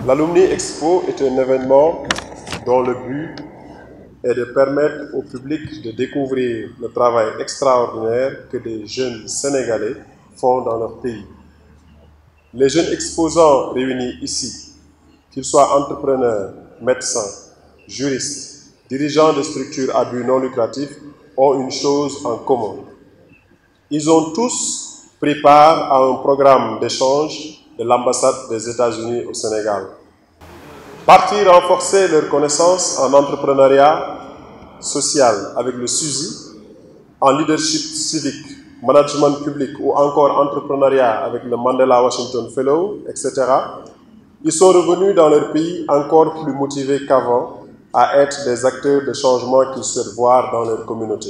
L'Alumni Expo est un événement dont le but est de permettre au public de découvrir le travail extraordinaire que des jeunes Sénégalais font dans leur pays. Les jeunes exposants réunis ici, qu'ils soient entrepreneurs, médecins, juristes, dirigeants de structures à but non lucratif, ont une chose en commun. Ils ont tous pris part à un programme d'échange de l'ambassade des États-Unis au Sénégal. Partir renforcer leurs connaissances en entrepreneuriat social avec le SUSI, en leadership civique, management public ou encore entrepreneuriat avec le Mandela Washington Fellow, etc. Ils sont revenus dans leur pays encore plus motivés qu'avant à être des acteurs de changement qu'ils souhaitent voir dans leur communauté.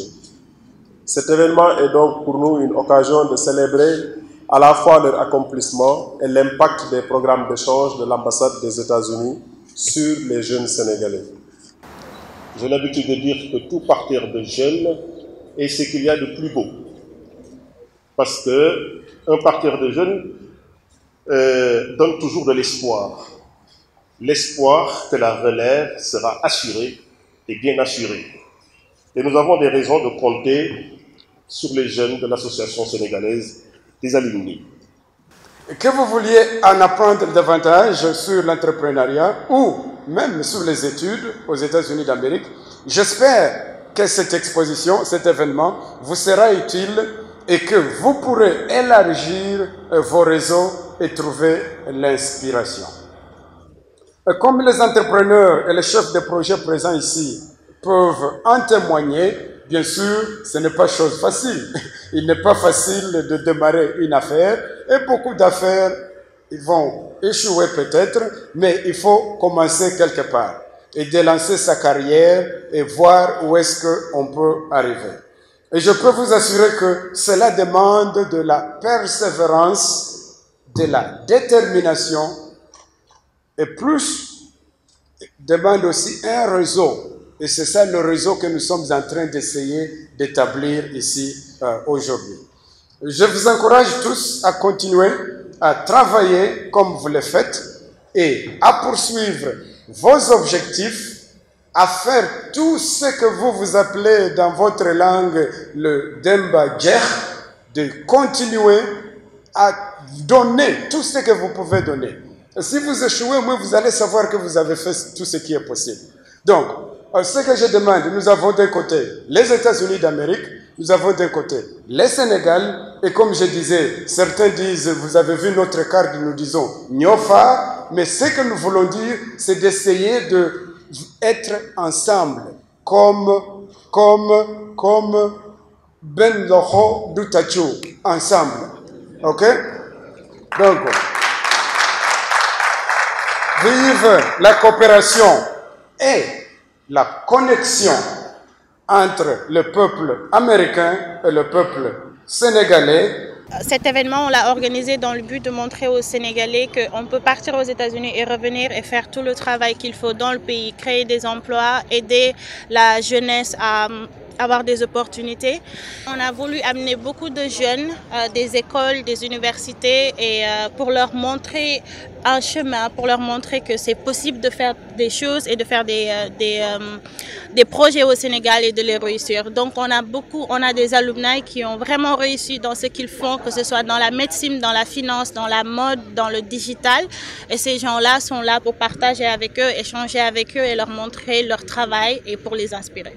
Cet événement est donc pour nous une occasion de célébrer à la fois leur accomplissement et l'impact des programmes d'échange de l'ambassade des États-Unis sur les jeunes Sénégalais. J'ai l'habitude de dire que tout partir de jeunes est ce qu'il y a de plus beau. Parce qu'un partir de jeunes donne toujours de l'espoir. L'espoir que la relève sera assurée et bien assurée. Et nous avons des raisons de compter sur les jeunes de l'association sénégalaise des alumni. Que vous vouliez en apprendre davantage sur l'entrepreneuriat ou même sur les études aux États-Unis d'Amérique, j'espère que cette exposition, cet événement vous sera utile et que vous pourrez élargir vos réseaux et trouver l'inspiration. Comme les entrepreneurs et les chefs de projet présents ici peuvent en témoigner, bien sûr, ce n'est pas chose facile. Il n'est pas facile de démarrer une affaire et beaucoup d'affaires vont échouer peut-être, mais il faut commencer quelque part et de lancer sa carrière et voir où est-ce qu'on peut arriver. Et je peux vous assurer que cela demande de la persévérance, de la détermination et plus demande aussi un réseau. Et c'est ça le réseau que nous sommes en train d'essayer d'établir ici aujourd'hui. Je vous encourage tous à continuer à travailler comme vous le faites et à poursuivre vos objectifs, à faire tout ce que vous appelez dans votre langue le Demba Djer, de continuer à donner tout ce que vous pouvez donner. Et si vous échouez, moi, vous allez savoir que vous avez fait tout ce qui est possible. Donc, ce que je demande, nous avons d'un côté les États-Unis d'Amérique, nous avons d'un côté le Sénégal, et comme je disais, certains disent, vous avez vu notre carte, nous disons Nyofa, mais ce que nous voulons dire, c'est d'essayer d'être ensemble, comme Ben Loho Dutachou, ensemble. Ok? Donc, vive la coopération et la connexion entre le peuple américain et le peuple sénégalais. Cet événement, on l'a organisé dans le but de montrer aux Sénégalais qu'on peut partir aux États-Unis et revenir et faire tout le travail qu'il faut dans le pays, créer des emplois, aider la jeunesse à avoir des opportunités. On a voulu amener beaucoup de jeunes des écoles, des universités et pour leur montrer un chemin, pour leur montrer que c'est possible de faire des choses et de faire des projets au Sénégal et de les réussir. Donc on a des alumni qui ont vraiment réussi dans ce qu'ils font, que ce soit dans la médecine, dans la finance, dans la mode, dans le digital. Et ces gens-là sont là pour partager avec eux, échanger avec eux et leur montrer leur travail et pour les inspirer.